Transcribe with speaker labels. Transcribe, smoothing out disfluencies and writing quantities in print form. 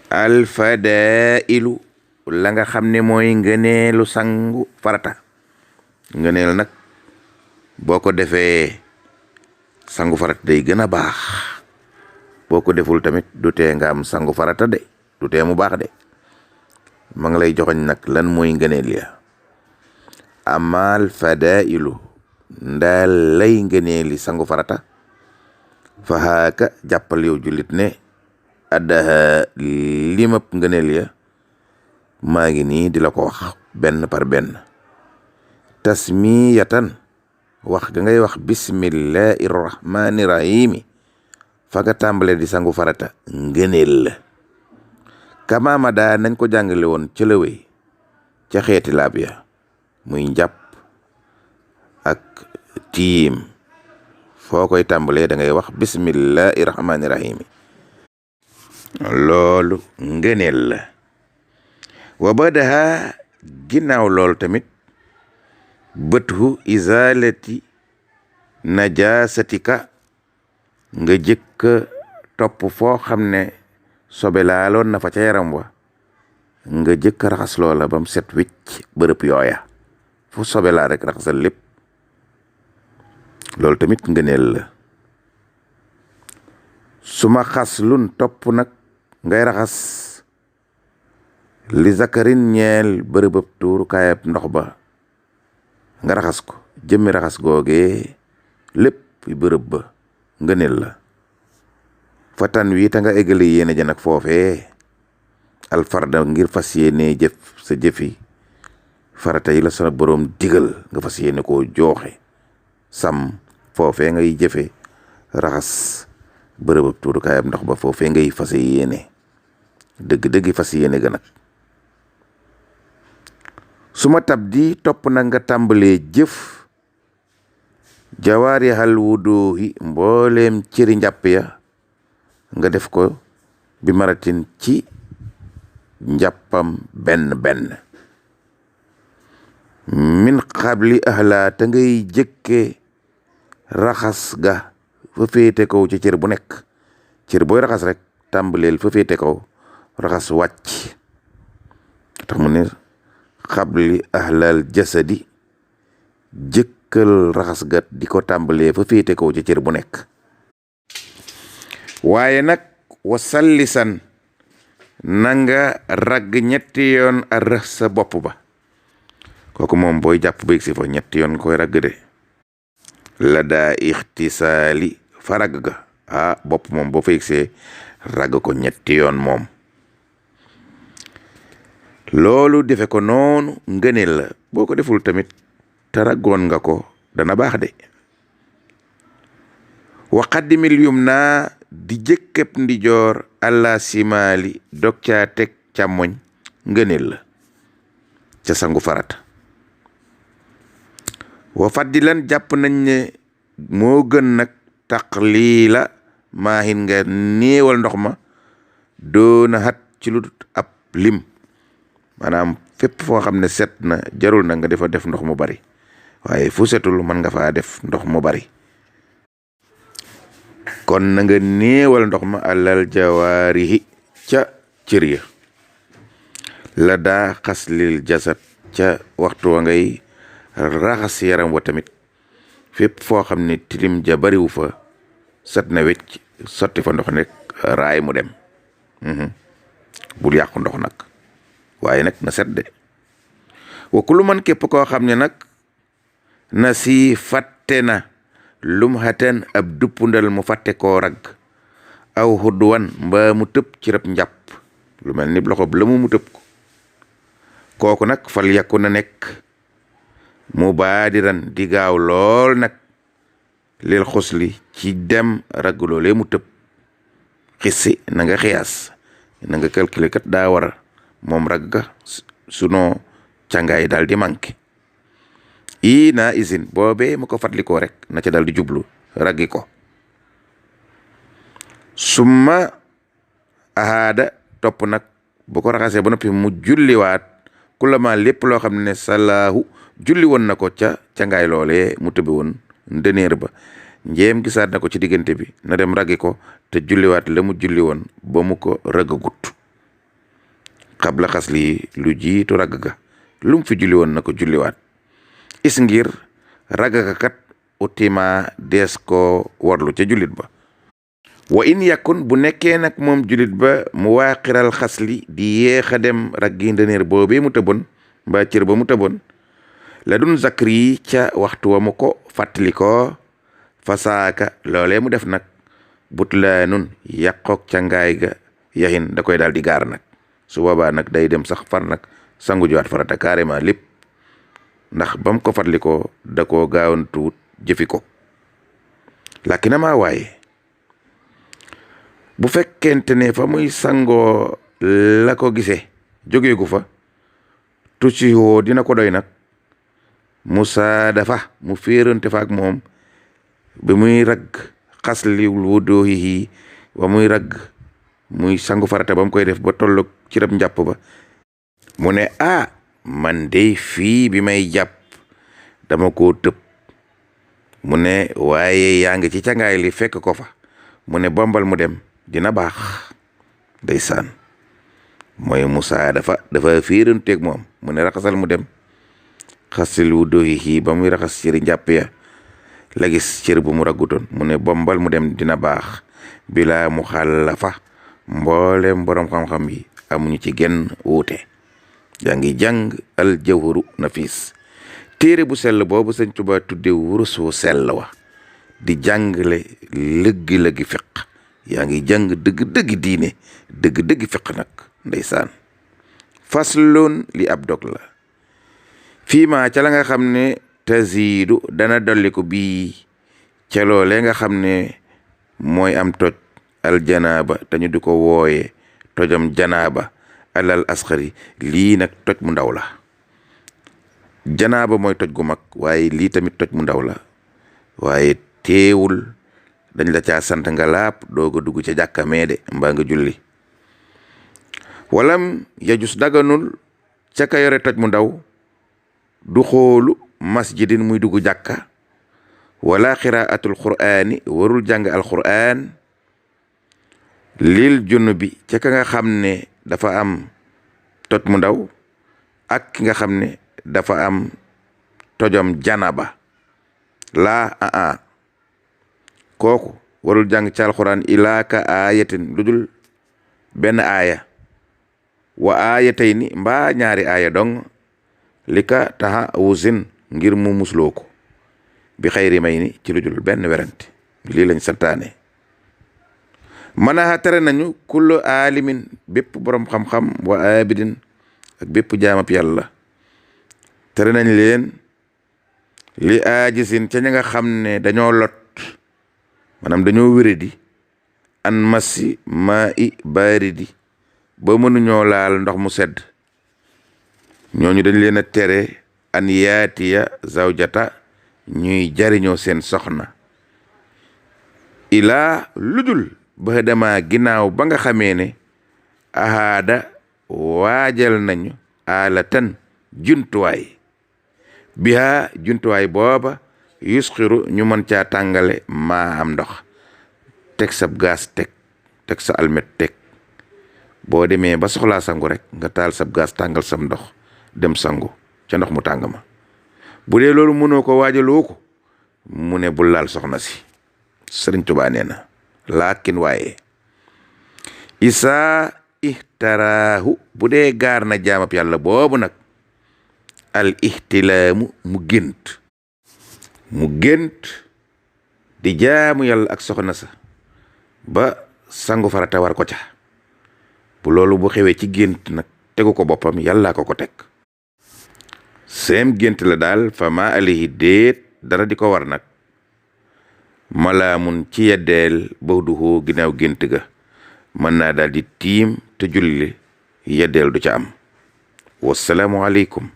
Speaker 1: alfadailu la nga xam ne mooy ngëneelu sangu farata. ngëneel nag boo ko defee sangu farata day gën a baax, boo ko deful tamit du tee nga am sangu farata de, du tee mu baax de. ma ngi lay joxoñ nag lan mooy ngëneel ya. amal fadailu ndaal lay ngëneeli sangu farata, fahaaka jàppal yow jullit ne addaha limab ngëneel ya maa ngi nii di la ko wax benn par benn. tasmiyatan wax ga ngay wax bismillahi rahmani rahimi fa nga tàmbale di sangu farata ngëneel la. kamaama daa nañ ko jàngale woon ca lëwéy ca xeeti laab ya muy njàpp ak tiim. foo koy tàmbalee da ngay wax bismillahi rahmani rahimi, loolu ngëneel la. wa badaha ginnaaw loolu tamit bëthu izalati najasatika nga jëkka topp foo xam ne sobe laaloon na fa ca yaram wa, nga jëkka raxas loola bam set wicc bërëb yooya. fu sobe laa rek raxasal lépp, loolu tamit ngëneel la. suma xas lun topp nag ngay raxas li zakarin ñeel bërëbëb tuuru kaayab ndox ba, nga raxas ko jëmmi raxas googee lépp bërëb ba ngëneel la. fatan wi ta nga eggale yéene ja nag foofee alfarda ngir fas yéene jëf sa jëfi farata yi la sa boroom digal nga fas yéene koo jooxe sam foofee ngay jëfe raxas bërëbëb tuuru kaayab ndox ba, foofee ngay fas yéene dëgg-dëgg fas yéene ga nag. suma tab di topp nag nga tàmbalee jëf jawaari xal wuduhi mbooleem cëri njàpp ya nga def ko bi maratin ci njàppam benn benn. min xabli ahla te ngay jëkke raxas ga fa féete kaw ci cër bu nekk. cër booy raxas rek tàmbaleel fa féete kaw raxas wàcc. tax mu ne xabli ahlal jasadi, jëkkal raxas gat di ko tàmbalee fa féete kaw ci cër bu nekk. waaye nag wasallisan nanga ragg ñetti yoon a rëx sa bopp ba. kooku moom booy jàpp ba si fa ñetti yoon koy ragg de. la daa ixtisaali fa ragg ga bopp moom boo fa see ragg ko ñetti yoon moom. loolu defe ko noonu ngëneel la. boo ko deful tamit te raggoon nga ko dana baax de. wa qaddimil yumna di jëkkëb ndijoor alla simaali dog caa teg càmmoñ ngëneel la ca sangu farata. wa faddilan jàpp nañ ne moo gën nag taqliila maahin nga néewal ndox ma doona xat ci lu ab lim. maanaam fépp foo xam ne set na jarul na nga defa def ndox mu bari, waaye fu setul mën nga faa def ndox mu bari. kon na nga néewal ndox ma alal jawaarihi ca cër ya. la daa xaslil jasad ca waxtu wa ngay raxas yaram wa tamit fépp foo xam ne tilim ja bariwu fa set na wecc sotti fa ndox nekk raay mu dem. bul yàqu ndox nag, waaye nag na set de. wa kullu man képp koo xam ne nag na si fàtte na lum xaten ab duppundal mu fàtte koo ragg aw xudduwan mbaa mu tëb ci rab njàpp lu mel ni loxo la mu tëb ko. kooku nag fal yàkku na nekk mu baadiran di gaaw lool nag lil xusli ci dem ragg loolee mu tëb. xissi na nga xiyaas na nga calculer kat daa war moom ragga sunoo càngaay daal di manqué. na isin boobee mu ko fàttalikoo rek na ca daal di jublu raggi ko. summa ahaada topp nag bu ko raxasee ba noppi mu julliwaat kulama lépp loo xam ne salaahu julli woon na ko ca càngaay loolee mu tëbi woon ndëneer ba. njéem gisaat na ko ci diggante bi na dem raggi ko te julliwaat la mu julli woon ba mu ko raggagut. xabla xasli lu jiitu ragg ga lum fi julli woon na ko julliwaat is ngir ragg ga kat utima dees ko warlu ca jullit ba wa in yakun bu nekkee nag moom jullit ba mu waaqiral xasli di yéex a dem raggi ndëneer boobee mu tëboon mbaa cër ba mu tëboon la dun zakri ca waxtu wa mu ko fàttali ko fasaaka loolee mu def nag butlaanun yàqook ca ngaay ga yaxin da koy daal di gaar nag su boobaa nag day dem sax far nag sangu jiwaat farata carrément lépp ndax bam ko fàttali ko da koo gaawantuwut jëfi ko lakinama waaye bu fekkente ne fa muy sangoo la ko gisee jógeegu fa tucci woo dina ko doy nag musa dafa mu féerante fa ak moom bi muy ragg xasli wuduhi wa muy ragg muy sangu farata ba mu koy def ba tolloog ci rab njàpp ba mu ne man dey fii bi may jàpp dama koo tëb mu ne waaye yaa ngi ci cangaay li fekk ko fa mu ne bombal mu dem dina baax ndeysaan mooy Musaa dafa fiiranteeg moom mu ne raxasal mu dem xasil wuduhi ba muy raxas cëri njàpp ya la gis cër bu mu raggutoon mu ne bombal mu dem dina baax bila mu xàllafa mboolem borom xam-xam yi amuñu ci genn wuute yaa ngi jàng al jawharu nafis téere bu sell boobu Sëñ Tuubaa tudde wurus wu sell wa di jàngale lëggi-lëggi fiq yaa ngi jàng dëgg-dëggi diine dëgg-dëggi fiq nag ndeysaan faslun li ab dog la fii ma ca la nga xam ne taziidu dana dolli ko bii ca loolee nga xam ne mooy am toj al janaaba te ñu di ko wooye tojam janaaba alal asxari lii nag toj mu ndaw la janaaba mooy toj gu mag waaye lii tamit toj mu ndaw la waaye teewul dañ la caa sant nga laab dooga dugg ca jàkka meede mbaa nga julli walam yajus daganul ca ka yore toj mu ndaw du xoolu masjidin muy dugg jàkka wala qiraatul qur'aani warul jàng alqur'aan lil junubi ca ka nga xam ne dafa am toj mu ndaw ak ki nga xam ne dafa am tojom janaba laa kooku warul jàng ci alxuraan ilaa ka aayatin lu dul benn aaya wa aayatayni mbaa ñaari aaya dong li ka taxa wusin ngir mu musloo ko bi xayri may ni ci lu dul benn werante lii lañ santaane manaxa tere nañu kullu aalimin bépp borom xam-xam wa abidin ak bépp jaamab yàlla tere nañ leen li aajisin ca ña nga xam ne dañoo lot maanaam dañoo wéradi an masi maa i baaridi ba mënuñoo laal ndox mu sedd ñooñu dañ leen a tere an yaatiya zawjata ñuy jariñoo seen soxna ilaa ludul ba dama ginnaaw ba nga xamee ne ahaada waajal nañu alatan juntuwaay biha juntuwaay booba yusxiru ñu mën caa tàngale maa am ndox teg sab gaas teg sa almet teg boo demee ba soxlaa sangu rek nga taal sab gaas tàngal sam ndox dem sangu ca ndox mu tàng ma bu dee loolu mënoo ko waajaloo ko mu ne bul laal soxna si Sëriñ Tuubaa nee na laakin waaye isaa ihtaraahu bu dee gaar na jaamab yàlla boobu nag al ihtilaamu mu gént di jaamu yàlla ak soxna sa ba sangu farata war ko ca bu loolu bu xewee ci gént nag tegu ko boppam yàllaa ko teg seem gént la daal fa ma alayhi déet dara di ko war nag malaamun ci yeddeel bawduhu ginnaaw gént ga mën naa daal di tiim te julli yeddeel du ca am wasalaamu aleykum